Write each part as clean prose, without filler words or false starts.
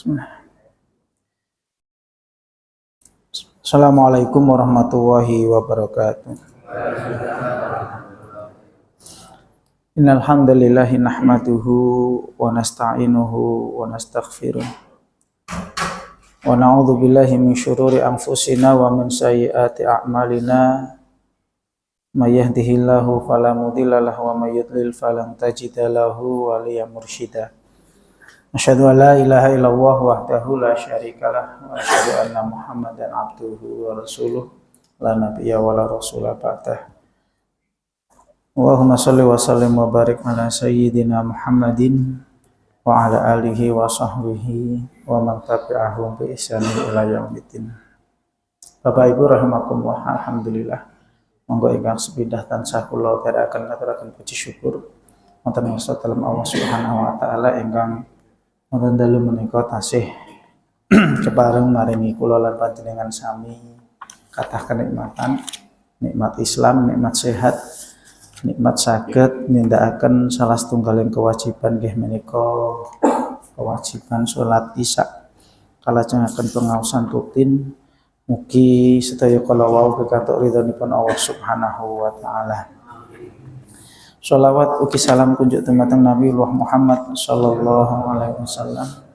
Bismillah. Assalamualaikum warahmatullahi wabarakatuh. Innal hamdalillah nahmaduhu wa nasta'inuhu wa nastaghfiruh. Wa na'udzu billahi min syururi anfusina wa min sayyiati a'malina. May yahdihillahu fala mudilla lahu wa may yudlil falan tajida lahu waliyyan mursyida. Asyhadu an la ilaha illallah wahdahu la syarikalah wa asyhadu anna Muhammadan abduhu wa rasuluh la nabiyya wa la rasula ba'dah. Allahumma shalli wa sallim wa barik ala sayyidina Muhammadin wa ala alihi wa sahbihi wa man tabi'ahum bi ihsanin ila yaumiddin. Bapak Ibu rahimakumullah, alhamdulillah. Monggo ingkang sepidah tansah kula aturaken puji syukur wonten ing dalam Allah Subhanahu wa taala ingkang wonten dalu menika tasih kepareng maringi kula lan panjenengan sami kathah kenikmatan, nikmat Islam, nikmat sehat, nikmat saged nindakaken salah setunggaling kewajiban nggih menika kewajiban salat Isya kalajengaken pengaosan rutin. Mugi sedaya kala wau pikantuk ridhonipun Allah Subhanahu wa taala. Sholawat ugi salam kunjuk dumateng Nabi Muhammad sallallahu alaihi wasallam,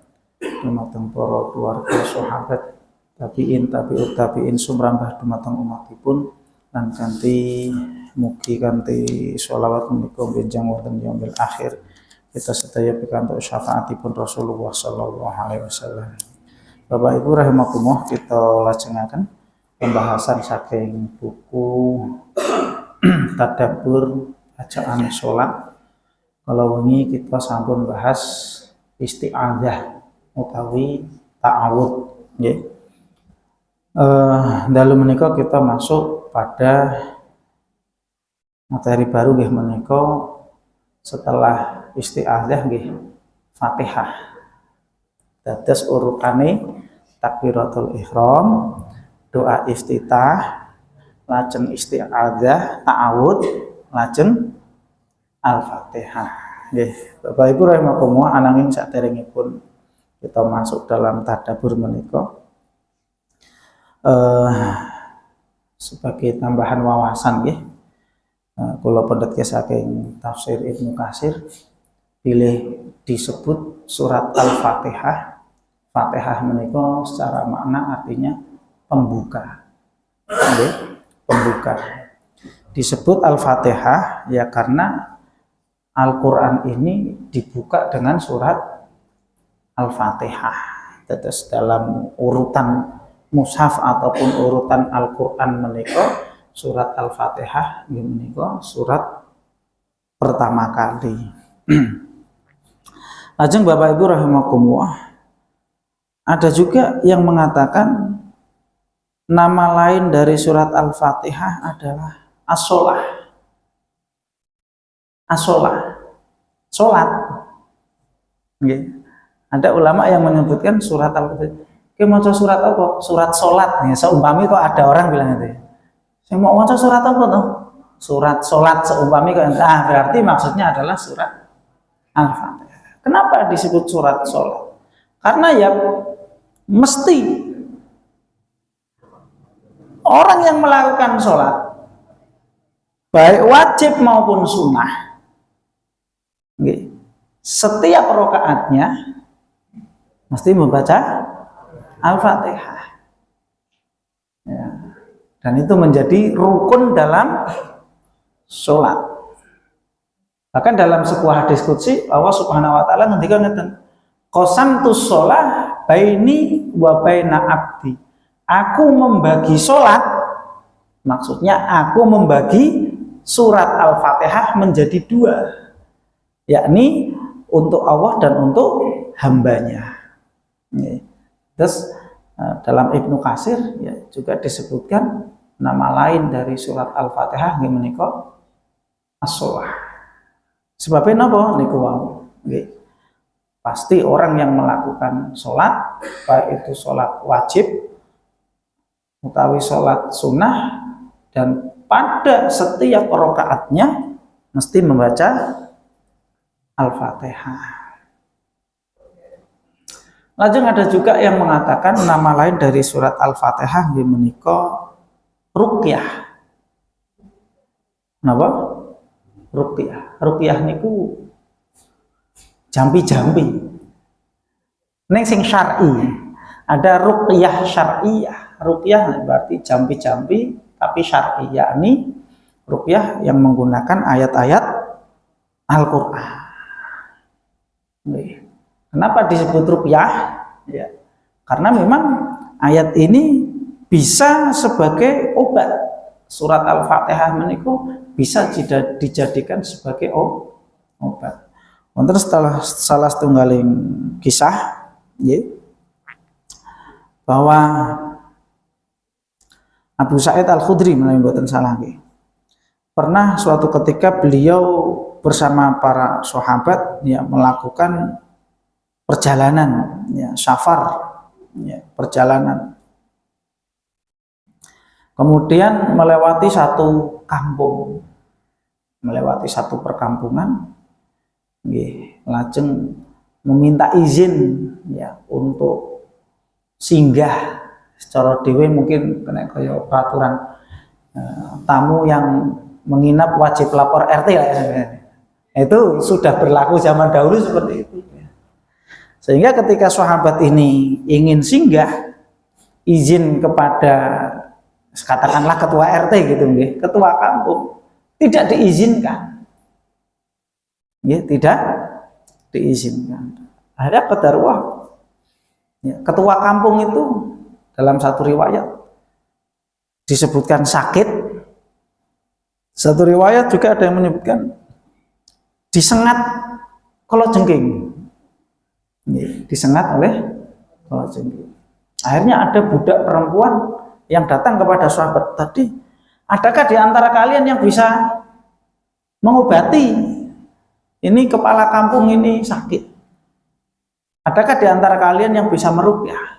dumateng para keluarga sahabat tabi'in tabi'in sumrambah dumateng umatipun lan kanthi mugi kanthi sholawat menika benjang wonten yaumil akhir kita sedaya pikantuk syafaatipun Rasulullah sallallahu alaihi wasallam. Bapak Ibu rahimakumullah, kita lajengaken pembahasan saking buku Tadabbur Bacaan Sholat. Kalau wingi kita sampun bahas isti'adzah utawi ta'awud nggih. Dalu menika kita masuk pada materi baru nggih menika setelah isti'adzah nggih Fatihah. Dados urutane takbiratul ihram, doa iftitah, lajeng isti'adzah, ta'awud, lajeng al-Fatihah. Nggih, Bapak Ibu rahimakumullah, ananging saderengipun kita masuk dalam tadabbur menika sebagai tambahan wawasan nggih. Kula pendhet saking tafsir Ibnu Katsir pilih disebut surat Al-Fatihah. Fatihah menika secara makna artinya pembuka. Nggih, pembuka. Disebut Al-Fatihah ya karena Al-Qur'an ini dibuka dengan surat Al-Fatihah. Terus dalam urutan mushaf ataupun urutan Al-Qur'an menika surat Al-Fatihah menika surat pertama kali. Lajeng Bapak Ibu rahimakumullah, ada juga yang mengatakan nama lain dari surat Al-Fatihah adalah as-sholah. As-sholah, sholat. Okay. Ada ulama yang menyebutkan surat Al-Fatihah. Oke, mau surat apa? Surat sholat. Ya, seumpami kok ada orang bilang itu. Saya mau baca surat apa tuh? Surat sholat seumpami kok. Berarti maksudnya adalah surat Al-Fatihah. Kenapa disebut surat sholat? Karena ya mesti orang yang melakukan sholat baik wajib maupun sunnah, setiap rakaatnya mesti membaca Al-Fatihah ya. Dan itu menjadi rukun dalam sholat. Bahkan dalam sebuah hadis qudsi Allah Subhanahu wa taala ngendikan ngeten, qasamtus shalah baini wa baina abdi. Aku membagi sholat, maksudnya aku membagi surat Al-Fatihah menjadi dua, yakni untuk Allah dan untuk hambanya. Terus dalam Ibnu Katsir ya, juga disebutkan nama lain dari surat Al-Fatihah nggih menika as-shalah. Sebabnya napa niku wau? Pasti orang yang melakukan sholat, baik itu sholat wajib utawi sholat sunnah, dan pada setiap rakaatnya mesti membaca Al-Fatihah. Lajeng ada juga yang mengatakan nama lain dari surat Al-Fatihah nggih menika ruqyah. Napa? Ruqyah. Ruqyah niku jampi-jampi. Ning sing syar'i. Ada ruqyah syar'iyah. Ruqyah berarti jampi-jampi tapi syar'i, yakni ruqyah yang menggunakan ayat-ayat Al-Qur'an. Kenapa disebut ruqyah? Ya, karena memang ayat ini bisa sebagai obat. Surat Al-Fatihah meniku bisa dijadikan sebagai obat. Wonten salah setunggaling kisah, ya, bahwa Abu Sa'id Al-Khudri menawi mboten salah nggih. Pernah suatu ketika beliau bersama para sahabat ya melakukan perjalanan ya safar ya perjalanan. Kemudian melewati satu kampung, melewati satu perkampungan, nggih, lajeng meminta izin ya untuk singgah secara dewe mungkin kena kaya peraturan tamu yang menginap wajib lapor RT lah ya. Itu sudah berlaku zaman dahulu seperti itu. Sehingga ketika sahabat ini ingin singgah, izin kepada katakanlah ketua RT gitu nggih, ketua kampung, tidak diizinkan. Ya, tidak diizinkan. Ada qadarullah. Ya, ketua kampung itu dalam satu riwayat disebutkan sakit. Satu riwayat juga ada yang menyebutkan disengat kalajengking. Disengat oleh kalajengking. Akhirnya ada budak perempuan yang datang kepada sahabat tadi, adakah di antara kalian yang bisa mengobati ini kepala kampung ini sakit? Adakah di antara kalian yang bisa meruqyah?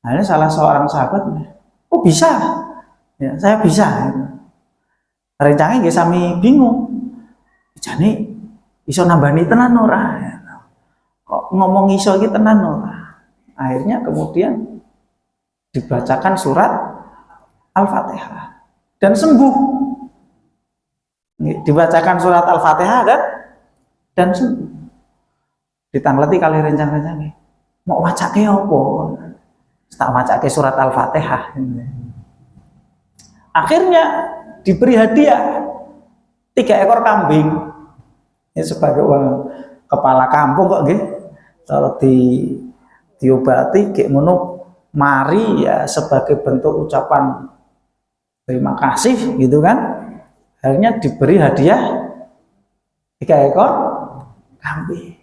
Akhirnya salah seorang sahabat, oh bisa, ya, saya bisa. Rencangnya nggih sami bingung, jane iso nambani tenan ora? Kok ngomong iso iki tenan ora? Akhirnya kemudian dibacakan surat Al-Fatihah dan sembuh. Dibacakan surat Al-Fatihah dan sembuh. Ditangleti kali rencang-rencangnya. Mau wacake apa? Tak wacake surat Al-Fatihah. Akhirnya diberi hadiah 3 ekor kambing. Ini sebagai uang kepala kampung kok nggih. Kalau diobati kayak ngono mari ya sebagai bentuk ucapan terima kasih gitu kan. Akhirnya diberi hadiah 3 ekor kambing.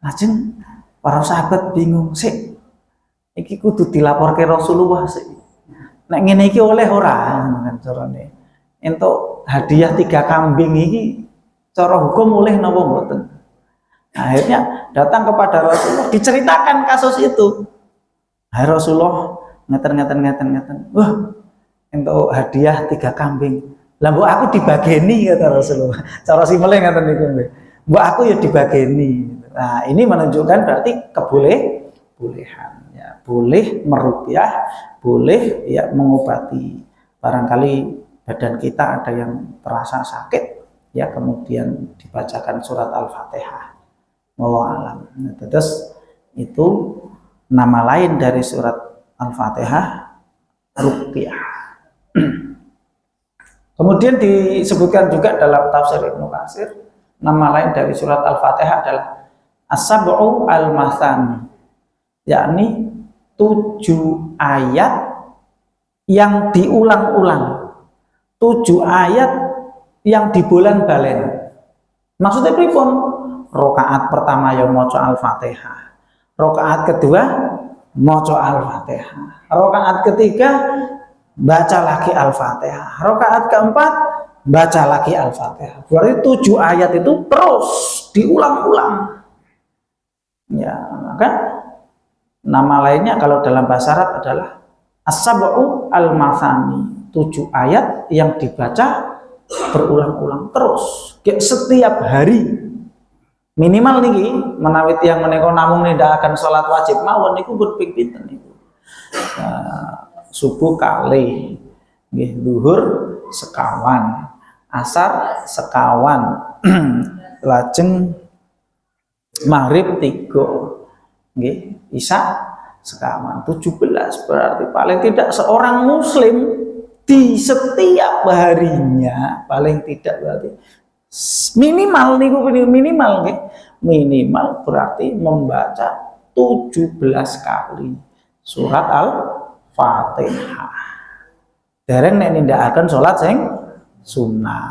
Lajeng para sahabat bingung sih. Iki kudu dilaporke Rasulullah sih. Nek ngene iki oleh ora kan carane. Entuk hadiah 3 kambing iki cara hukum oleh napa mboten? Akhirnya datang kepada Rasulullah diceritakan kasus itu. Hai Rasulullah, ngeten. Wah, entuk hadiah 3 kambing. Lah mbok aku dibageni kata Rasulullah. Cara simele ngeten niku. Mbok aku ya dibageni. Nah, ini menunjukkan berarti bolehan ya, boleh meruqyah, boleh ya mengobati. Barangkali badan kita ada yang terasa sakit ya kemudian dibacakan surat Al-Fatihah. Wallahu alam. Nah, terus itu nama lain dari surat Al-Fatihah ruqyah. Kemudian disebutkan juga dalam tafsir Ibnu Katsir nama lain dari surat Al-Fatihah adalah As-Sab'u Al-Mathani, yakni 7 ayat yang diulang-ulang, 7 ayat yang dibolan-balen. Maksudnya pripun? Rakaat pertama yang maca Al-Fatihah, rakaat kedua maca Al-Fatihah, rakaat ketiga baca lagi Al-Fatihah, rakaat keempat baca lagi Al-Fatihah. Berarti 7 ayat itu terus diulang-ulang. Ya, maka nama lainnya kalau dalam bahasa Arab adalah As-Sab'u Al-Mathani, 7 ayat yang dibaca berulang-ulang terus setiap hari. Minimal niki menawi tiyang menika namung nindakaken salat wajib mawon niku pun ping pinten niku. Subuh kalih, nggih zuhur sekawan, asar sekawan, lajeng maghrib 3, nggih, isya sekawan 17. Berarti paling tidak seorang muslim di setiap harinya paling tidak berarti minimal niku minimal nggih, minimal berarti membaca 17 kali surat Al-Fatihah. Dereng nek nindakaken salat sing sunnah.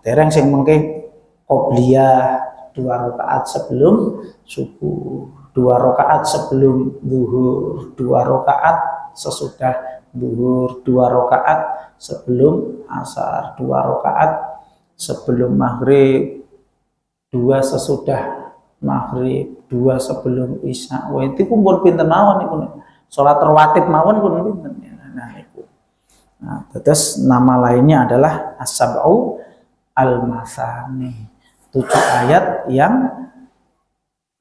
Dereng sing mengke qobliyah 2 rakaat sebelum subuh, 2 rakaat sebelum zuhur, 2 rakaat sesudah zuhur, 2 rakaat sebelum asar, 2 rakaat sebelum maghrib, 2 sesudah maghrib, 2 sebelum isya. Wah itu pun pinten mawon niku. Salat rawatib mawon pun pinten. Nah itu. Nah, terus nama lainnya adalah as-sab'u al-masani. 7 ayat yang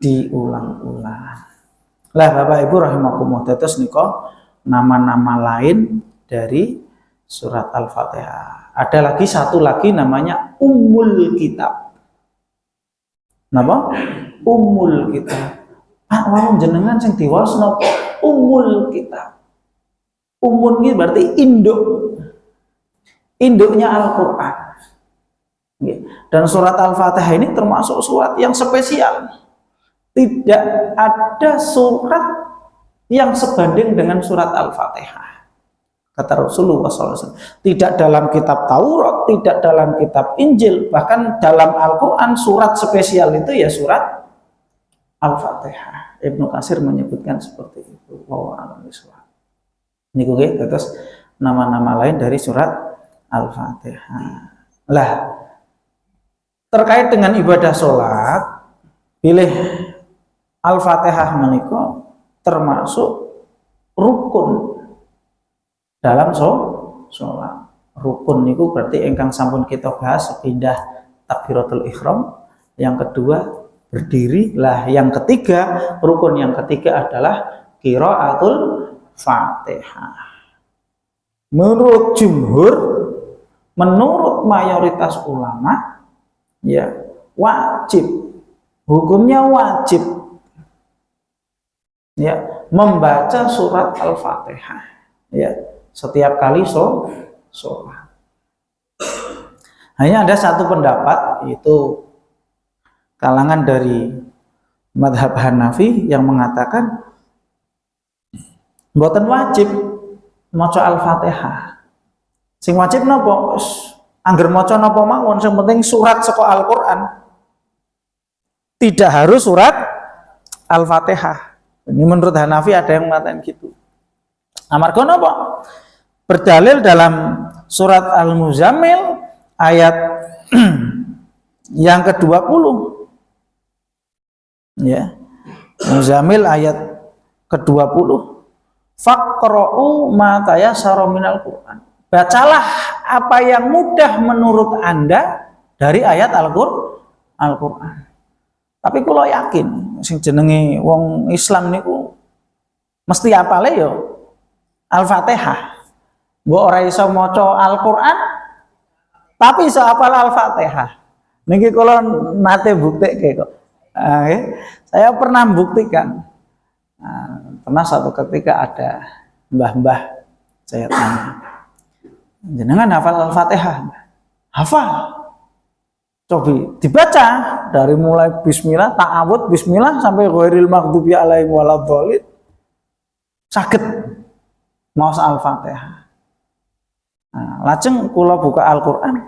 diulang-ulang. Lah Bapak Ibu rahimakumullah, terus nika nama-nama lain dari surat Al-Fatihah. Ada lagi satu lagi namanya Ummul Kitab. Napa? Ummul Kitab. Pak wau jenengan sing diwaos napa? Ummul Kitab. Ummul ini berarti induk. Induknya Al-Qur'an. Dan surat Al-Fatihah ini termasuk surat yang spesial. Tidak ada surat yang sebanding dengan surat Al-Fatihah. Kata Rasulullah SAW, tidak dalam kitab Taurat, tidak dalam kitab Injil, bahkan dalam Al-Quran surat spesial itu ya surat Al-Fatihah. Ibnu Katsir menyebutkan seperti itu. Ini gue terus nama-nama lain dari surat Al-Fatihah. Lah, terkait dengan ibadah sholat, pilih Al-Fatihah menika termasuk rukun dalam sholat. Rukun niku berarti ingkang sampun kita bahas pindah takbiratul ihram, yang kedua berdiri, lah yang ketiga, rukun yang ketiga adalah qiraatul Fatihah. Menurut jumhur, menurut mayoritas ulama, ya wajib, hukumnya wajib, ya membaca surat Al-Fatihah, ya setiap kali sholat. Hanya ada satu pendapat, yaitu kalangan dari madhab Hanafi yang mengatakan mboten wajib maca Al-Fatihah. Sing wajib napa? Angger maca napa mawon, sing penting surat saka Al-Qur'an. Tidak harus surat Al-Fatihah. Ini menurut Hanafi ada yang mengatakan gitu. Amarga napa? Berdalil dalam surat Al-Muzammil ayat yang ke-20. Ya. Muzammil ayat ke-20. Faqra'u ma tayassara minal Qur'an. Bacalah apa yang mudah menurut Anda dari ayat Al-Qur'an. Tapi kula yakin sing jenenge wong Islam niku mesti apale ya Al-Fatihah. Mbok ora iso maca Al-Qur'an tapi iso hafal Al-Fatihah. Niki kula nate buktike kok. Saya pernah buktikan. Pernah suatu ketika ada mbah-mbah saya tanya, jenengan hafal Al-Fatihah? Hafal. Coba dibaca dari mulai bismillah, ta'awud, bismillah sampai ghairil maghdubi alaihim waladhdallin. Saged maos Al-Fatihah. Nah, lajeng kula buka Al-Qur'an.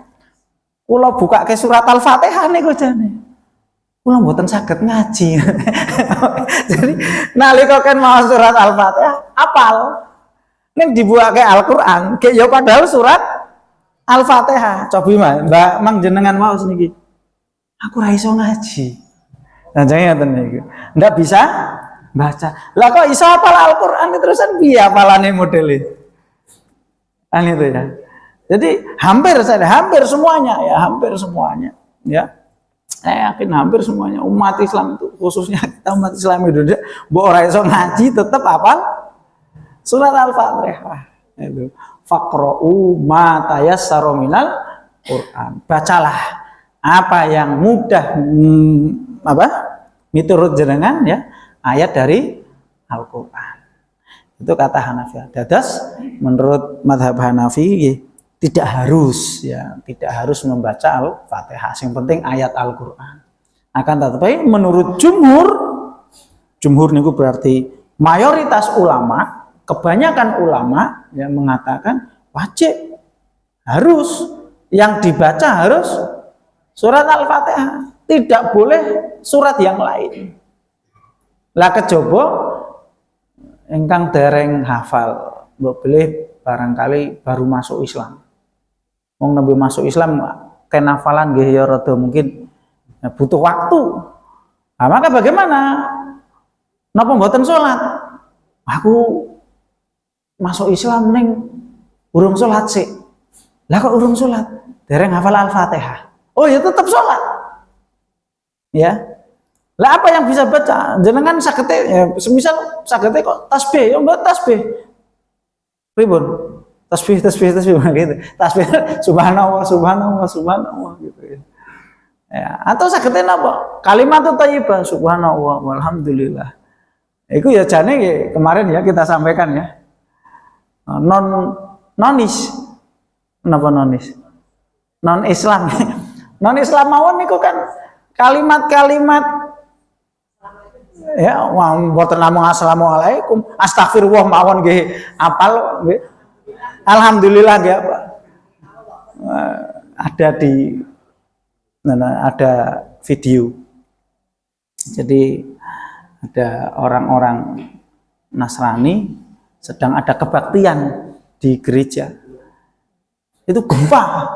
Kula buka ke surat Al-Fatihah niku jane. Kula mboten saged ngaji. Jadi nalika kan maos surat Al-Fatihah, apal. Ning dibuake Al-Qur'an, ge ya padahal surat Al-Fatihah. Coba Mbak Mang jenengan maos niki. Aku ra iso ngaji. Nah, jangan ngoten niku. Ndak bisa baca. Lah kok iso hafal Al-Qur'an terusan piye hafalane modele? Kan itu ya. Jadi hampir semuanya ya, Saya yakin hampir semuanya umat Islam itu, khususnya kita umat Islam Indonesia, mbok ora iso ngaji tetep hafal surat Al-Fatihah. Itu faqra'u ma tayassara minal Quran. Bacalah apa yang mudah miturut jenengan ya, ayat dari Al-Qur'an. Itu kata Hanafi. Dados menurut mazhab Hanafi tidak harus membaca Al-Fatihah. Yang penting ayat Al-Qur'an. Akan tetapi menurut jumhur niku berarti mayoritas ulama, kebanyakan ulama yang mengatakan wajib, harus, yang dibaca harus surat Al-Fatihah, tidak boleh surat yang lain. Lah kejaba ingkang dereng hafal, mbok boleh barangkali baru masuk Islam. Wong nabi masuk Islam kenafalan nggih ya rada mungkin butuh waktu. Nah, maka bagaimana? Napa mboten salat? Aku masuk Islam ning urung salat sik. Lah kok urung salat? Dereng hafal Al-Fatihah. Oh ya tetap salat. Ya. Lah apa yang bisa baca? Jenengan sagete ya, semisal sagete kok tasbih, ya mbok tasbih. Pripun? Tasbih gitu. Tasbih subhanallah gitu ya. Ya, atau sagete napa? Kalimat thayyibah subhanallah walhamdulillah. Itu ya jane kemarin ya kita sampaikan ya. Nonis. Napa nonis? Non Islam. Non Islam mawon niku kan kalimat-kalimat ya mboten namung assalamualaikum, astagfirullah mawon nggih apal nggih. Alhamdulillah nggih apa. Ada video. Jadi ada orang-orang Nasrani sedang ada kebaktian di gereja. Itu gempa.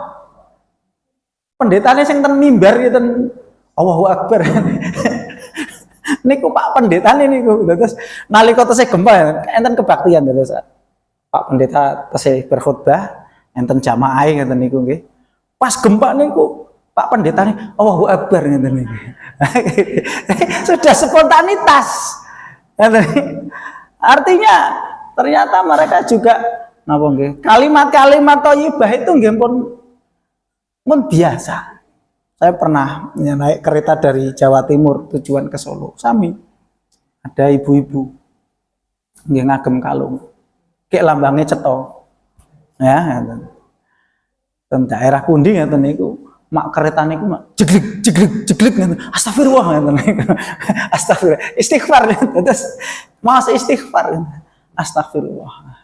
Pendetanya sing ten mimbar ya ten Allahu Akbar. Niku Pak pendetane niku. Terus nalika tesih gempa enten kebaktian terus. Pak pendeta tesih berkhutbah enten jamaah ngeten niku nggih. Pas gempa niku Pak pendetane Allahu Akbar ngeten niku. Sudah spontanitas. Artinya ternyata mereka juga napa nggih? Kalimat-kalimat thayyibah itu nggih pun biasa. Saya pernah naik kereta dari Jawa Timur tujuan ke Solo. Sami ada ibu-ibu nggih ngagem kalung. Kayak lambangnya ceto. Ya, ten daerah Kundi ngeten niku, mak kereta niku mak jeglek ngeten. Astagfirullah ngeten niku. Astagfirullah. Istighfar terus mas istighfar. Astagfirullah.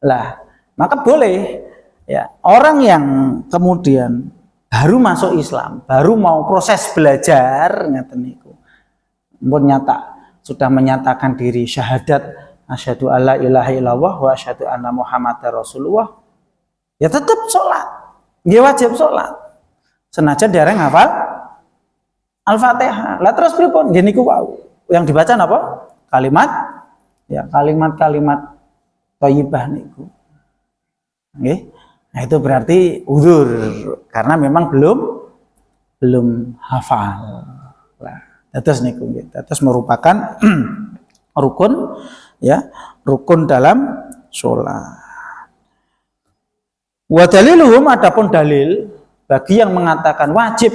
Lah, maka boleh ya, orang yang kemudian baru masuk Islam, baru mau proses belajar ngeten niku. Mun sudah menyatakan diri syahadat asyhadu alla ilaha illallah wa asyhadu anna muhammadar rasulullah. Ya tetap sholat. Nggih wajib sholat. Senajan dereng hafal Al-Fatihah. Lah terus pripun? Nggih niku wau. Yang dibaca napa? Kalimat ya, kalimat-kalimat thayyibah niku. Nggih. Nah, itu berarti uzur karena memang belum hafal. Nah, terus niku nggih. Terus merupakan rukun ya, rukun dalam sholat. Wa daliluhum, adapun dalil bagi yang mengatakan wajib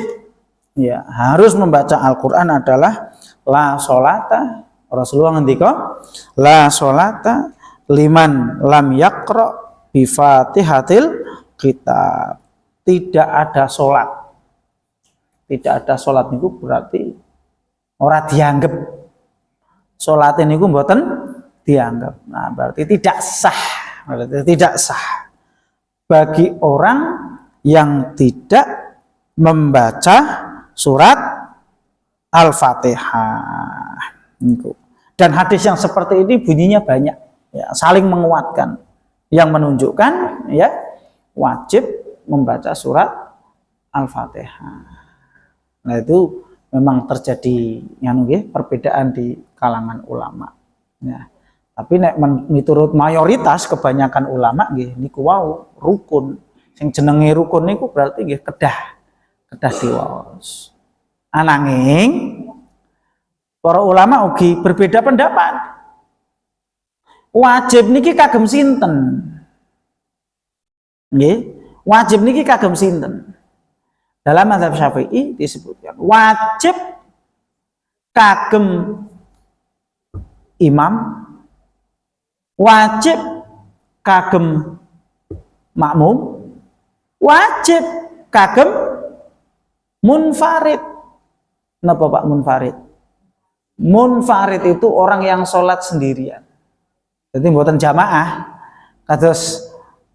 ya harus membaca Al-Qur'an adalah la sholata. Rasulullah ngendika la sholata liman lam yaqra bi Fatihatil kitab. Tidak ada sholat. Tidak ada sholat niku berarti ora dianggap. Sholat niku mboten dianggap. Nah, berarti tidak sah. Berarti tidak sah bagi orang yang tidak membaca surat Al-Fatihah. Dan hadis yang seperti ini bunyinya banyak, ya, saling menguatkan, yang menunjukkan ya wajib membaca surat Al-Fatihah. Nah, itu memang terjadi perbedaan di kalangan ulama. Ya. Tapi nek miturut mayoritas kebanyakan ulama nggih niku wau rukun. Sing jenenge rukun niku berarti nggih kedah diwaos. Ananging para ulama ugi berbeda pendapat. Wajib niki kagem sinten? Nggih, wajib niki kagem sinten? Dalam mazhab Syafi'i disebutkan wajib kagem imam, wajib kagem makmum, wajib kagem munfarid. Napa Pak munfarid? Munfarid itu orang yang sholat sendirian. Jadi mboten jamaah. Kados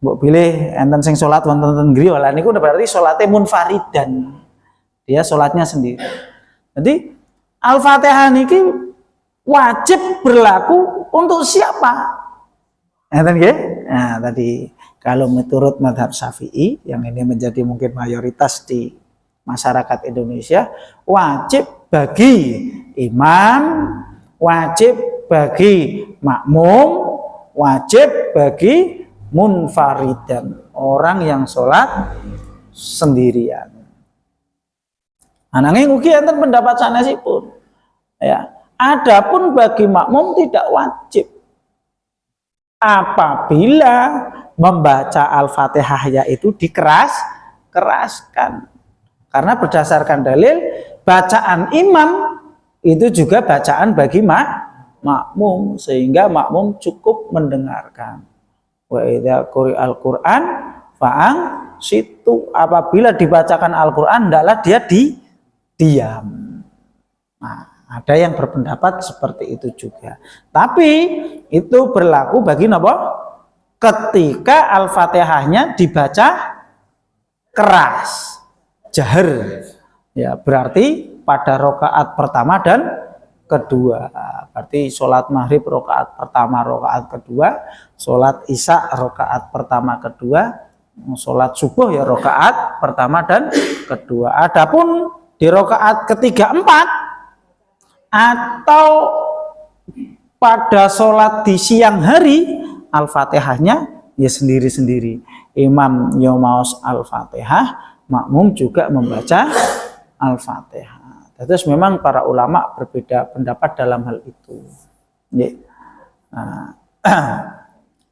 mbok pilih enten sing sholat wonten griya lah niku berarti sholatnya munfaridan. Dia sholatnya sendiri. Jadi Al-Fatihah niki wajib berlaku untuk siapa? Enten nggih? Nah, tadi kalau menurut mazhab Syafi'i yang ini menjadi mungkin mayoritas di masyarakat Indonesia, wajib bagi imam, wajib bagi makmum, wajib bagi munfaridan, orang yang sholat sendirian. Ananging ugi enten pendapat sanesipun. Ya, adapun bagi makmum tidak wajib. Apabila membaca Al-Fatihah yaitu keraskan. Karena berdasarkan dalil bacaan imam itu juga bacaan bagi makmum, sehingga makmum cukup mendengarkan. Wa idza quri'al Qur'an fa'ang situ, apabila dibacakan Al-Qur'an hendaklah dia diam. Nah, ada yang berpendapat seperti itu juga. Tapi itu berlaku bagi napa? Ketika Al-Fatihahnya dibaca keras, jahar. Ya, berarti pada rokaat pertama dan kedua. Berarti sholat maghrib rokaat pertama, rokaat kedua, sholat isya rokaat pertama, kedua, sholat subuh ya rokaat pertama dan kedua. Adapun di rokaat ketiga, empat, atau pada sholat di siang hari, Al-Fatihahnya ya sendiri-sendiri. Imam yomaos Al-Fatihah, makmum juga membaca Al-Fatihah. Terus memang para ulama berbeda pendapat dalam hal itu. Nah,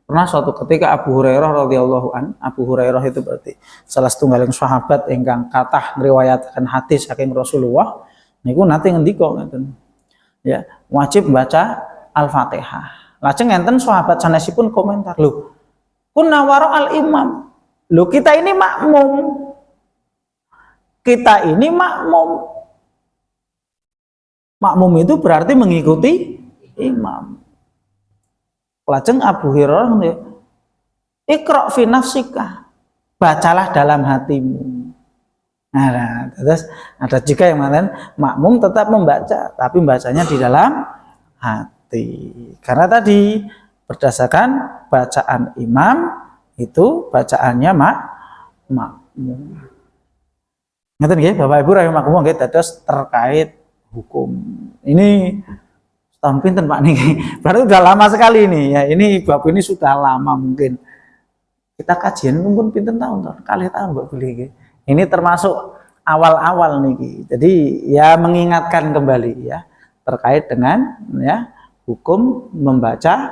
pernah suatu ketika Abu Hurairah radhiyallahu an, Abu Hurairah itu berarti salah setunggaling sahabat ingkang kathah ngriwayataken hadis saking Rasulullah niku nate ngendika ngeten. Ya, wajib baca Al-Fatihah. Lajeng enten sahabat sanesipun komentar, "Lho, kunna wara al-imam. Lho, kita ini makmum. Kita ini makmum. Makmum itu berarti mengikuti imam." Lajeng Abu Hurairah ngene, "Iqra fi nafsika." Bacalah dalam hatimu. Nah, terus ada juga yang mengatakan makmum tetap membaca, tapi bacanya di dalam hati. Karena tadi berdasarkan bacaan imam itu bacaannya makmum. Ngeten nggih Bapak Ibu rahimakumullah nggih, dados terkait hukum. Ini tahun pinten Pak niki? Berarti sudah lama sekali ini ya. Ini bab ini sudah lama mungkin. Kita kajian pun pinten tahun kali tahun Mbak Beli nggih. Ini termasuk awal-awal niki. Jadi ya mengingatkan kembali ya terkait dengan ya hukum membaca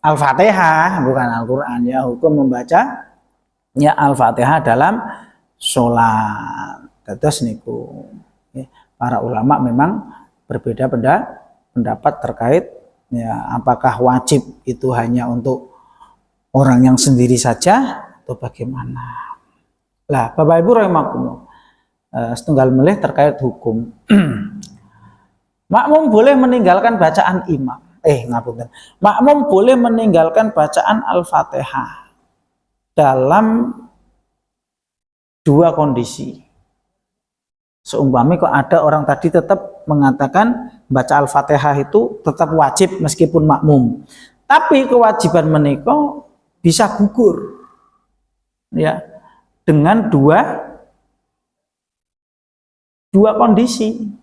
Al-Fatihah, bukan Al-Qur'an ya, hukum membaca ya Al-Fatihah dalam sholat. Terus niku para ulama memang berbeda pendapat terkait ya apakah wajib itu hanya untuk orang yang sendiri saja atau bagaimana. Lah, Bapak Ibu rahimakumullah, setunggal melih terkait hukum. Makmum boleh meninggalkan bacaan imam. Ngapunten. Makmum boleh meninggalkan bacaan Al-Fatihah dalam dua kondisi. Seumpama kok ada orang tadi tetap mengatakan baca Al-Fatihah itu tetap wajib meskipun makmum. Tapi kewajiban menika bisa gugur. Ya. Dengan dua kondisi.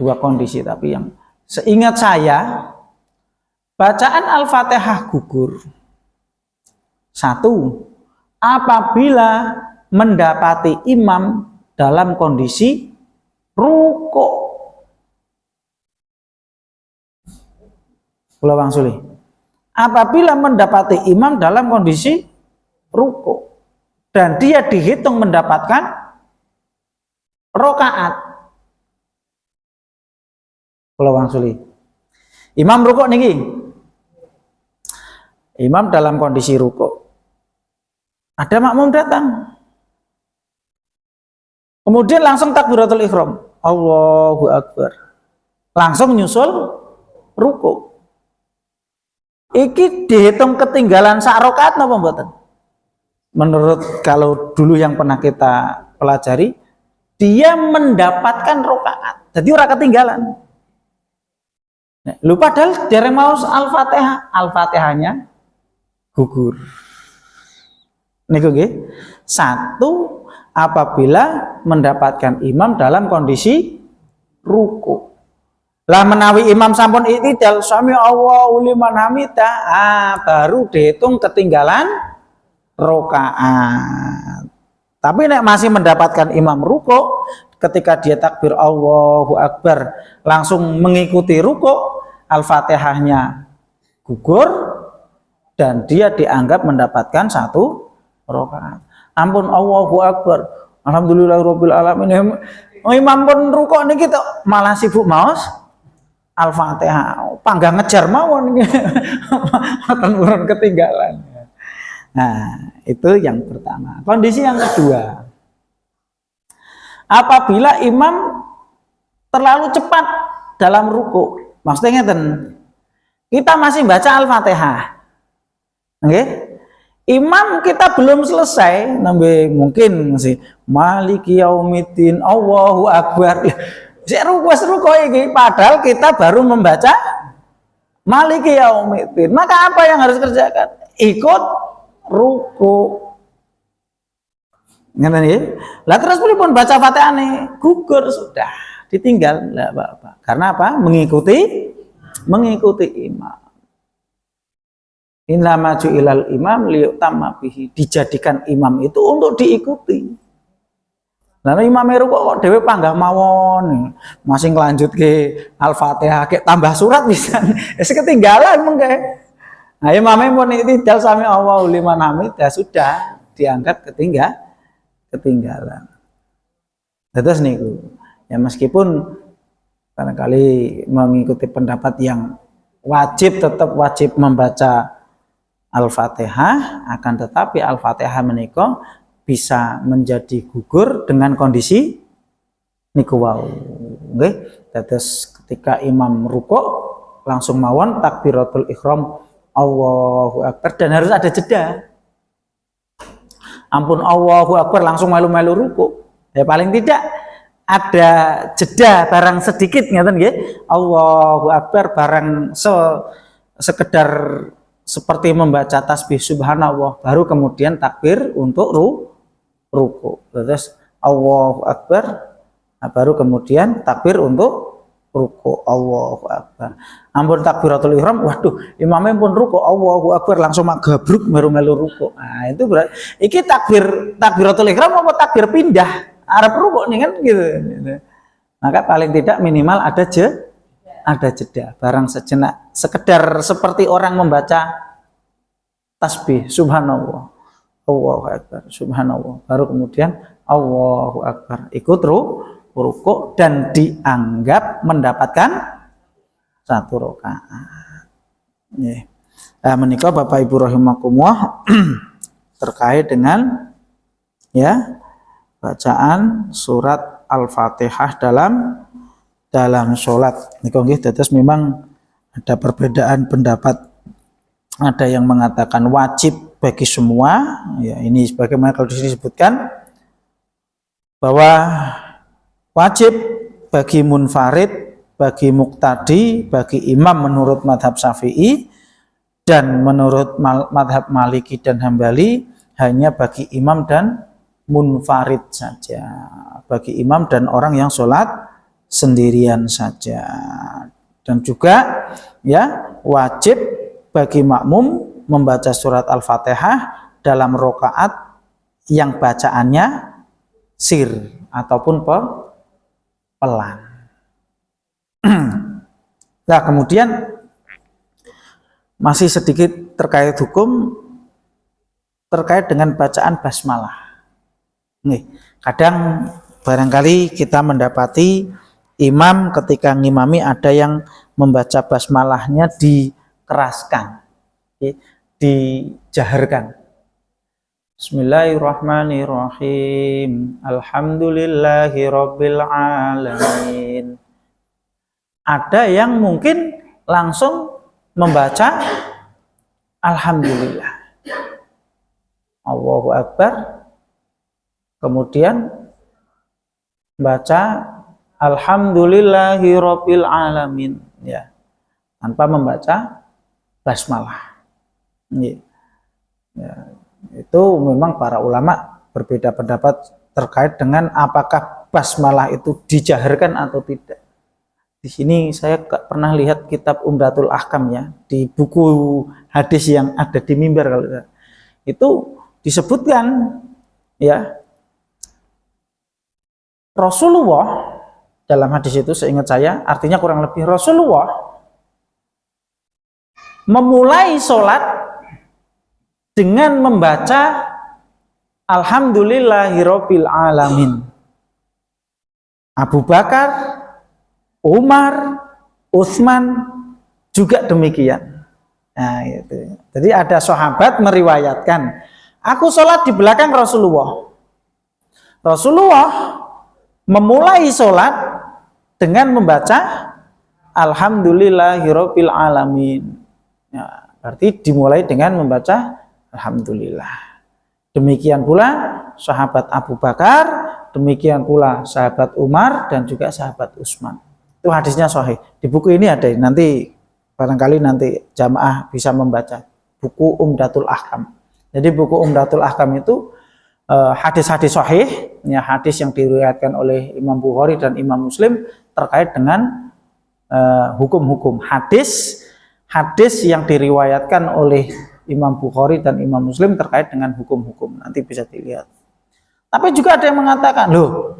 Dua kondisi, tapi yang seingat saya bacaan Al-Fatihah gugur. Satu, apabila mendapati imam dalam kondisi rukuk. Kula wangsuli. Apabila mendapati imam dalam kondisi rukuk dan dia dihitung mendapatkan rakaat. Kula wangsuli. Imam rukuk niki. Imam dalam kondisi rukuk. Ada makmum datang. Kemudian langsung takbiratul ihram. Allahu Akbar. Langsung nyusul rukuk. Iki dihitung ketinggalan sak rakaat napa mboten? Menurut kalau dulu yang pernah kita pelajari, dia mendapatkan rakaat. Jadi ora ketinggalan. Lu padahal dereng mau Al-Fatihah, Al-Fatihahnya gugur. Niku nggih. Satu, apabila mendapatkan imam dalam kondisi ruku. Lah menawi imam sampun i'tidal sami Allahu liman hamidah, baru dihitung ketinggalan rakaat. Tapi nek masih mendapatkan imam ruku, ketika dia takbir Allahu Akbar langsung mengikuti ruku, Al-Fatihahnya gugur dan dia dianggap mendapatkan satu rakaat. Ampun Allahu Akbar. Alhamdulillahirabbil alamin. Imam pun rukuk niki malah sibuk maos Al-Fatihah. Panggang ngejar mawon niki. Mboten urun ketinggalan. Nah, itu yang pertama. Kondisi yang kedua. Apabila imam terlalu cepat dalam ruku. Maksudnya ngeten. Kita masih baca Al-Fatihah. Nggih? Imam kita belum selesai, nambe mungkin masih Maliki Yaumiddin, Allahu Akbar. Sik ruku iki, padahal kita baru membaca Maliki Yaumiddin. Maka apa yang harus kerjakan? Ikut ruku. Ngene nggih. Lah terus pripun baca Fatihah nih? Gugur sudah, ditinggal enggak apa-apa. Karena apa? Mengikuti imam. Inna maju ilal imam liyutamma bihi, dijadikan imam itu untuk diikuti. Lalu imam kok dhewe panggah mawon, masih ngelanjut ke Al-Fatihah, ke tambah surat bisa, es ketinggalan mengke. Nah imamnya pun i'tidal sami Allahu liman hamidah, sudah dianggap ketinggalan. Terus niku, ya meskipun barangkali mengikuti pendapat yang tetap wajib membaca Al-Fatihah, akan tetapi Al-Fatihah menika bisa menjadi gugur dengan kondisi niku wau. Nggih, terus ketika imam rukuk langsung mawon takbiratul ihram Allahu Akbar dan harus ada jeda. Ampun Allahu Akbar langsung melu-melu rukuk. Ya paling tidak ada jeda barang sedikit ngeten nggih. Allahu Akbar barang sekedar seperti membaca tasbih subhanallah, baru kemudian takbir untuk ruku. Terus Allahu Akbar, baru kemudian takbir untuk ruku. Allahu Akbar. Ampun takbiratul ihram, waduh, imamnya pun ruku, Allahu Akbar langsung gabruk melu ruku. Nah, itu berarti iki takbiratul ihram apa takbir pindah arep ruku nih kan gitu. Maka paling tidak minimal ada jeda barang sejenak, sekedar seperti orang membaca tasbih subhanallah Allahu Akbar subhanallah, baru kemudian Allahu Akbar ikut ruku dan dianggap mendapatkan satu rakaat. Menikah Bapak Ibu rahimakumullah terkait dengan ya bacaan surat Al-Fatihah dalam sholat. Niku nggih dados memang ada perbedaan pendapat. Ada yang mengatakan wajib bagi semua. Ya, ini sebagaimana kalau disebutkan bahwa wajib bagi munfarid, bagi muqtadi, bagi imam menurut madhab Syafi'i, dan menurut madhab Maliki dan Hambali hanya bagi imam dan munfarid saja, bagi imam dan orang yang sholat sendirian saja. Dan juga ya wajib bagi makmum membaca surat Al-Fatihah dalam rakaat yang bacaannya sir ataupun pelan. Nah, kemudian masih sedikit terkait hukum terkait dengan bacaan basmalah. Nih, kadang barangkali kita mendapati imam ketika ngimami ada yang membaca basmalahnya dikeraskan, dijaharkan. Bismillahirrahmanirrahim. Alhamdulillahirabbil alamin. Ada yang mungkin langsung membaca alhamdulillah. Allahu Akbar. Kemudian baca alhamdulillahirabbil alamin, ya, tanpa membaca basmalah. Ya, itu memang para ulama berbeda pendapat terkait dengan apakah basmalah itu dijaharkan atau tidak. Di sini saya gak pernah lihat kitab Umdatul Ahkam, ya, di buku hadis yang ada di mimbar kalau itu disebutkan, ya, Rasulullah dalam hadis itu, seingat saya, artinya kurang lebih Rasulullah memulai sholat dengan membaca Alhamdulillahirabbil alamin. Abu Bakar, Umar, Utsman juga demikian. Nah, itu. Jadi ada sahabat meriwayatkan, aku sholat di belakang Rasulullah. Rasulullah memulai sholat dengan membaca Alhamdulillahirabbil alamin. Ya, berarti dimulai dengan membaca Alhamdulillah. Demikian pula sahabat Abu Bakar, demikian pula sahabat Umar dan juga sahabat Utsman. Itu hadisnya sahih. Di buku ini ada, nanti barangkali nanti jamaah bisa membaca buku Umdatul Ahkam. Jadi buku Umdatul Ahkam itu hadis-hadis sahih, ya, hadis yang diriwayatkan oleh Imam Bukhari dan Imam Muslim terkait dengan hukum-hukum. Hadis yang diriwayatkan oleh Imam Bukhari dan Imam Muslim terkait dengan hukum-hukum, nanti bisa dilihat. Tapi juga ada yang mengatakan, loh,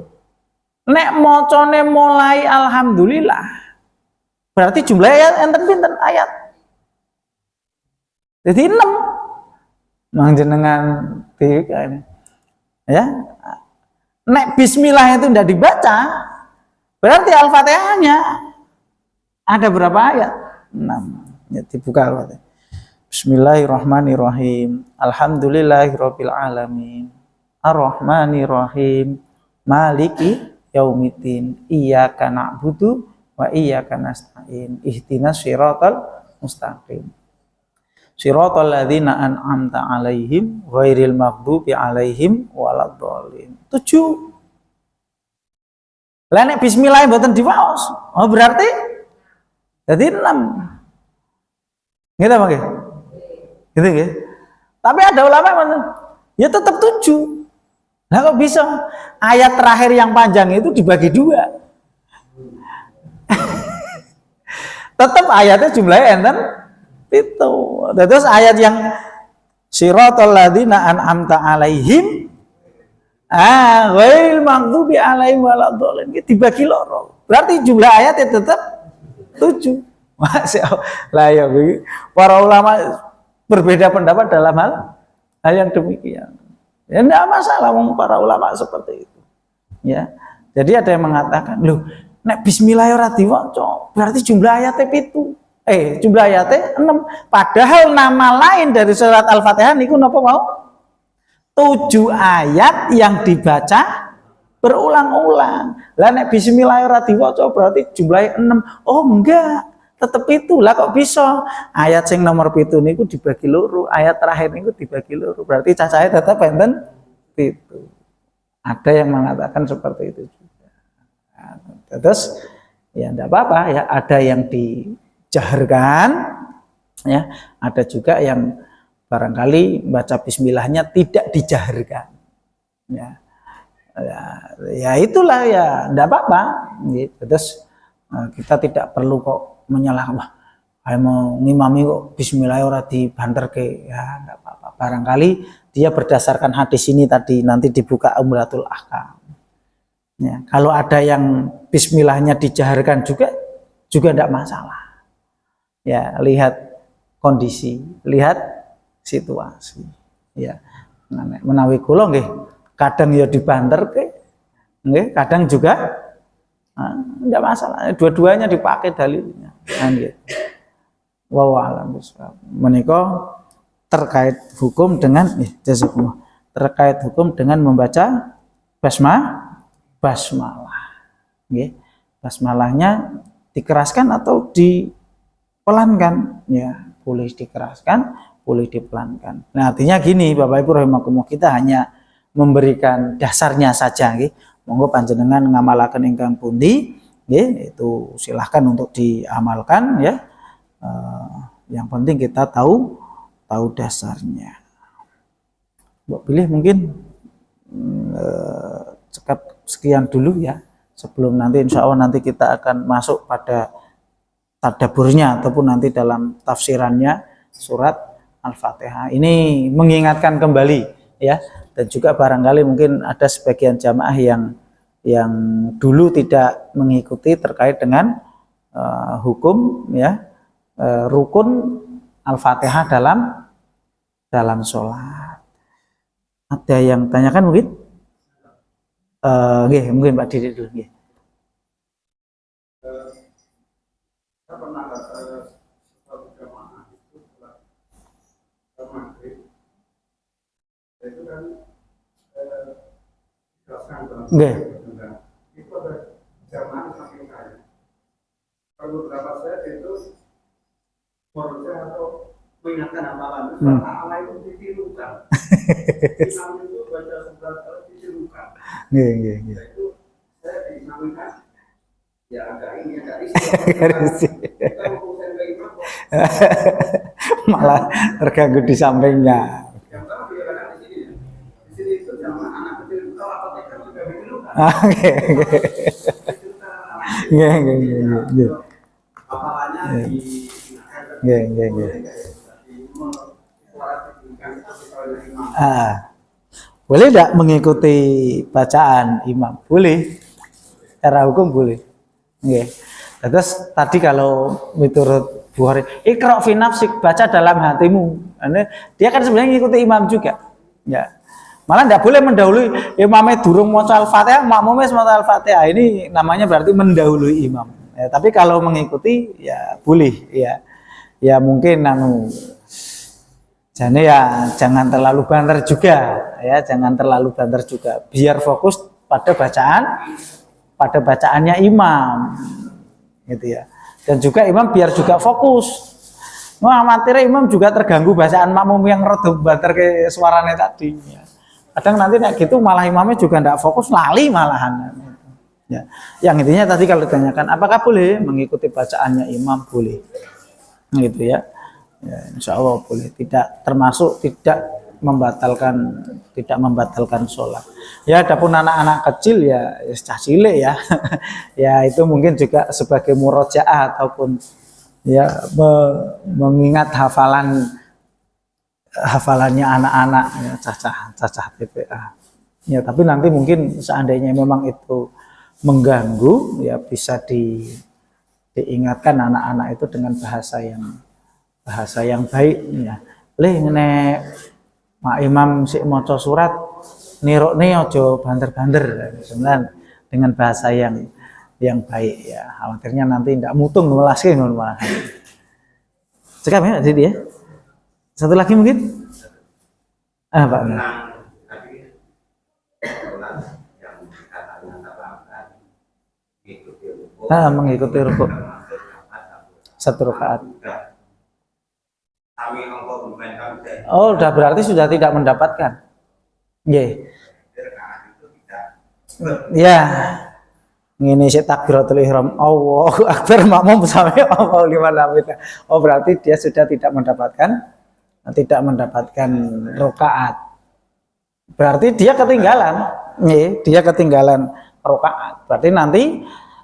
nek mocone mulai alhamdulillah, berarti jumlah ayat enten pinten ayat. Jadi 6. Mang jenengan ini. Ya. Nek bismillah itu tidak dibaca, berarti Al-Fatihahnya ada berapa ayat? 6. Ya, dibuka Al-Fatihah. Bismillahirrahmanirrahim. Alhamdulillahirabbil alamin. Ar-Rahmanirrahim. Maliki yaumiddin. Iyyaka na'budu wa iyyaka nasta'in. Ihdinas siratal mustaqim. Siratal ladzina an'amta 'alaihim ghairil maghdubi 'alaihim waladdallin. 7. Lah nek bismillah mboten diwaos. Oh, berarti jadi 6. Gitu apa nggih? Gitu nggih. Tapi ada ulama yang ya tetap 7. Nah, kok bisa ayat terakhir yang panjang itu dibagi 2? Tetap ayatnya jumlahnya enten itu. Terus ayat yang siratal ladzina an'amta 'alaihim ghairil maghdubi 'alaihim waladdallin dibagi loro. Berarti jumlah ayatnya tetap 7. Masyaallah, ya, para ulama berbeda pendapat dalam hal yang demikian. Ya enggak masalah, para ulama seperti itu. Ya. Jadi ada yang mengatakan, loh, nek bismillah ora diwaca, berarti jumlah ayatnya 7. Jumlah ayatnya 6. Padahal nama lain dari surat Al-Fatihah niku napa mau? 7 ayat yang dibaca berulang-ulang. Lah nek bismillah ora diwaca berarti jumlahnya 6. Oh, enggak. Tetep itu lah, kok bisa ayat sing nomor 7 niku dibagi loro, ayat terakhir niku dibagi loro, berarti cacahe tetap enten 7. Ada yang mengatakan seperti itu juga. Nah, terus ya enggak apa-apa, ya, ada yang dijaharkan, ya, ada juga yang barangkali baca bismillahnya tidak dijaharkan, ya. Ya itulah, ya enggak apa-apa gitu. Terus kita tidak perlu kok menyalahkan, wah, mau ngimami kok bismillah ora dibanterke, ya enggak apa-apa. Barangkali dia berdasarkan hadis ini tadi nanti dibuka Umratul Ahkam. Ya, kalau ada yang bismillahnya dijaharkan juga tidak masalah. Ya, lihat kondisi, lihat situasi. Ya, menawi kula nggih kadang ya dibanterke, nggih, kadang juga tidak masalah. Dua-duanya dipakai dalilnya. Nggih. Wallahu a'lam bishawab. Menika terkait hukum dengan terkait hukum dengan membaca basmalah. Nggih. Basmalahnya dikeraskan atau dipelankan? Ya, boleh dikeraskan, boleh dipelankan. Nah, artinya gini, Bapak Ibu rahimakumullah, kita hanya memberikan dasarnya saja nggih. Monggo panjenengan ngamalaken ingkang pundi, nggih, itu silahkan untuk diamalkan ya. Yang penting kita tahu dasarnya. Mbok pilih mungkin sekian dulu ya, sebelum nanti insya Allah nanti kita akan masuk pada tadaburnya ataupun nanti dalam tafsirannya surat Al-Fatihah. Ini mengingatkan kembali ya, dan juga barangkali mungkin ada sebagian jamaah yang dulu tidak mengikuti terkait dengan hukum ya, rukun Al-Fatihah dalam sholat. Ada yang tanyakan mungkin? Mungkin Pak Didi dulu. Nggih. Itu ada jamaah saking kaya. Kalau pendapat saya itu menurut atau mengingatkan amalan itu amalan itu ditirukan. Imam itu baca surat ditirukan. Nggih. Itu saya dinamakan ya agak ini agak isi. Malah terganggu di sampingnya. Yang pertama dikatakan di sini. Di sini itu jamaah anak kecil itu kalau apa juga ditirukan. Nggih. Apalanya di Nggih. Boleh tidak mengikuti bacaan imam? Boleh. Secara hukum boleh. Nggih. Terus tadi kalau menurut Bukhari, Iqra fi nafsik, baca dalam hatimu. Dia kan sebenarnya mengikuti imam juga. Ya. Malah tidak boleh mendahului imamnya durung maca Al-Fatihah, makmumnya maca Al-Fatihah. Ini namanya berarti mendahului imam. Ya, tapi kalau mengikuti ya boleh ya. Ya mungkin jadi ya jangan terlalu banter juga ya, jangan terlalu banter juga. Biar fokus pada bacaannya imam. Gitu ya. Dan juga imam biar juga fokus. Wah, amatir imam juga terganggu bacaan makmum yang rada banter ke suaranya tadi ya. Kadang nanti kayak gitu malah imamnya juga tidak fokus, lali malahan. Ya. Yang intinya tadi kalau ditanyakan apakah boleh mengikuti bacaannya imam, boleh. Gitu ya. Ya, insya Allah boleh, tidak termasuk tidak membatalkan sholat. Ya, adapun anak-anak kecil ya cah cilik ya. Ya itu mungkin juga sebagai murojaah ataupun ya mengingat hafalannya anak-anak ya, cacah TPA. Ya, tapi nanti mungkin seandainya memang itu mengganggu ya bisa diingatkan anak-anak itu dengan bahasa yang baik ya. Nek Mak Imam sik maca surat nirokne aja banter-banter sebenarnya dengan bahasa yang baik ya. Khawatirnya nanti tidak mutung melaske ngono malah. Cekap ya jadi ya. Satu lagi mungkin? Pak. Mengikuti rukuk satu rakaat. Oh, udah berarti sudah tidak mendapatkan. Nggih. Ya. Ngene sik takbiratul ihram. Allahu akbar makmum sampai Allahu liman hamidah. Oh, berarti dia sudah tidak mendapatkan rakaat. Berarti dia ketinggalan. Nggih, dia ketinggalan rakaat. Berarti nanti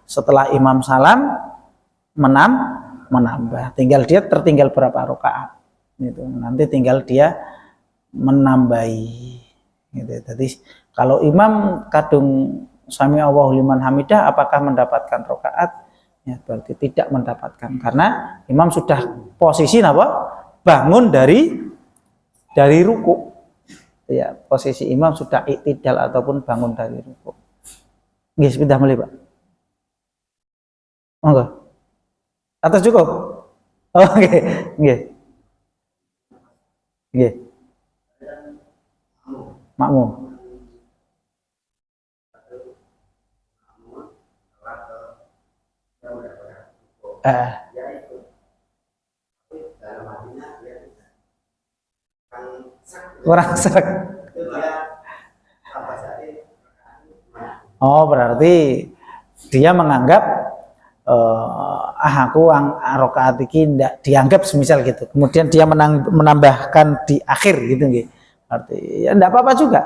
setelah imam salam menambah. Tinggal dia tertinggal berapa rakaat. Itu nanti tinggal dia menambahi gitu. Jadi kalau imam kadung sami Allahu liman hamidah apakah mendapatkan rakaat? Ya, berarti tidak mendapatkan karena imam sudah posisi apa? Bangun dari ruku. Ya, posisi imam sudah iktidal ataupun bangun dari ruku. Nggih, sudah mulai, Pak. Monggo. Atau cukup? Oh, oke. Nggih. Nggih. Makmum. Kurang serak. Oh, berarti dia menganggap aku rakaat iki ndak dianggap semisal gitu. Kemudian dia menambahkan di akhir gitu nggih. Berarti ya ndak apa-apa juga.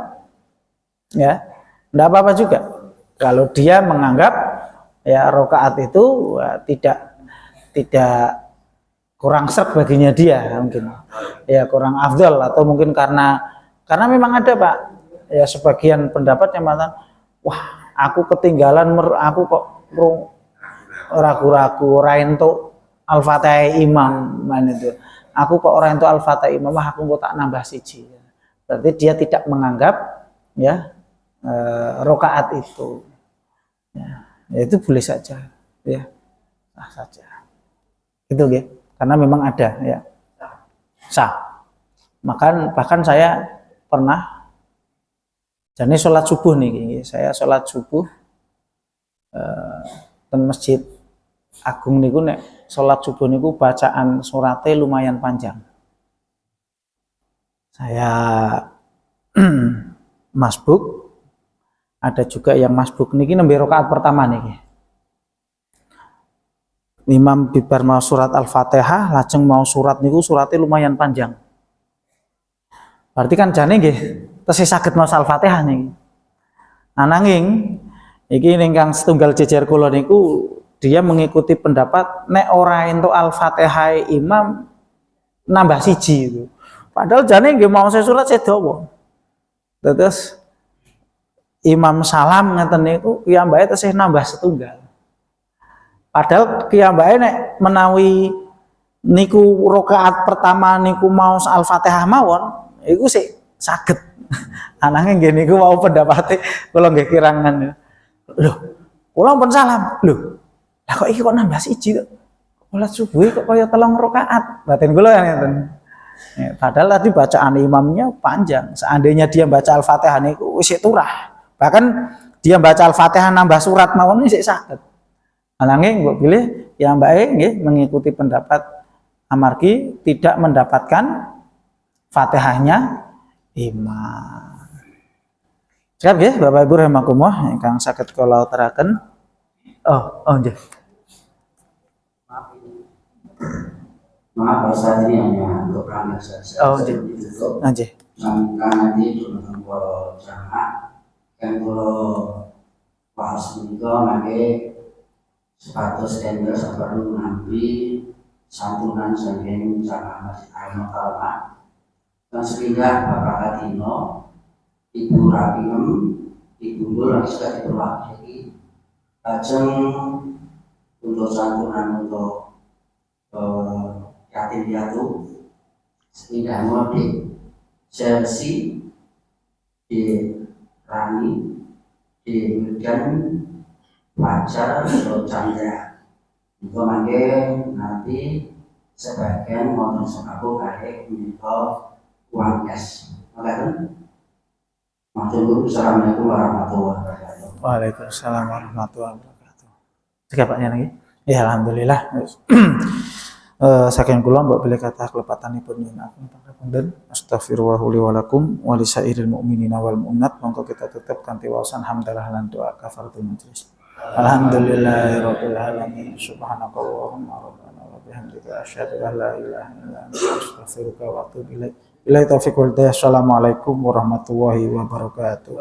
Ya. Ndak apa-apa juga. Kalau dia menganggap ya rakaat itu tidak kurang serg baginya dia mungkin. Ya kurang afdal atau mungkin karena memang ada Pak ya sebagian pendapat yang mengatakan wah aku ketinggalan aku kok ragu-ragu ora entuk Al-Fatihah imam mana itu. Aku kok ora entuk Al-Fatihah imam, aku kok tak nambah siji. Berarti dia tidak menganggap ya rakaat itu. Ya, itu boleh saja ya. Sah saja. Itu ya. Karena memang ada ya. Sah. Bahkan saya pernah jadi sholat subuh nih, saya sholat subuh di masjid agung niku nek sholat subuh niku bacaan suratnya lumayan panjang. Saya masbuk, ada juga yang masbuk niki nembe rakaat pertama niki. Imam bibar mau surat Al-Fatihah, lajeng mau surat niku suratnya lumayan panjang. Berarti kan jane nggih tesih saged maos Al-Fatihah niki. Ananging iki ingkang setunggal jejer kula niku dia mengikuti pendapat nek ora entuk Al-Fatihah imam nambah siji itu. Padahal jane nggih mau surat sedawa. Terus imam salam ngeten niku piyambake tesih nambah setunggal. Padahal piyambake nek menawi niku rakaat pertama niku mau Al-Fatihah mawon iku sik saged. Ananging nggih niku mau pendapate kula nggih kirangan. Loh, kula pun salam. Loh, lah kok iki kok nambah siji kok. Salat subuh kok kaya 3 rakaat. Batin kula ngeten. Ya, padahal tadi bacaan imamnya panjang. Seandainya dia baca Al-Fatihah niku wis turah. Bahkan dia baca Al-Fatihah nambah surat mawon sik saged. Ananging mbok pilih yang baik nggih mengikuti pendapat amargi tidak mendapatkan Fatihahnya imam. Siap nggih Bapak Ibu rahimakumullah ingkang saged kula aturaken. Oh nggih. Maaf Pak ini hanya untuk pelanggan saja. Oh nggih. Nggih. Sangka nanti cuma kalau jamaah kan kalau bahas itu maka sepatus tender perlu nanti santunan saking jamaah Masjid Al-Mukarramah dan sepindah Bapak Kadino Ibu Rapinem Ibu Nur lagi sudah diperwakili lajeng untuk santunan untuk yatim piatu sepindah di Chelsea di Rani di Medan Fajar atau Chandra itu mungkin nanti sebagian motor sekaku kaya minta uang cash. Makanya Assalamualaikum warahmatullahi wabarakatuh. Waalaikumsalam warahmatullahi wabarakatuh. Siapa Paknya lagi? Ya alhamdulillah. Saking kula mbok bilih kathah klepatanipun nyuwun agung pangapunten. Astaghfirullah li wa lakum wa li sairil mukminina wal mukminat. Monggo kita tutup kanthi waosan hamdalah lan doa kafaratul majelis. Alhamdulillahirabbil alamin. Subhanakallahumma rabbana wa bihamdika asyhadu an la ilaha illa anta astaghfiruka wa atubu ilaik. Billahi taufiq wal hidayah. Assalamualaikum warahmatullahi wabarakatuh.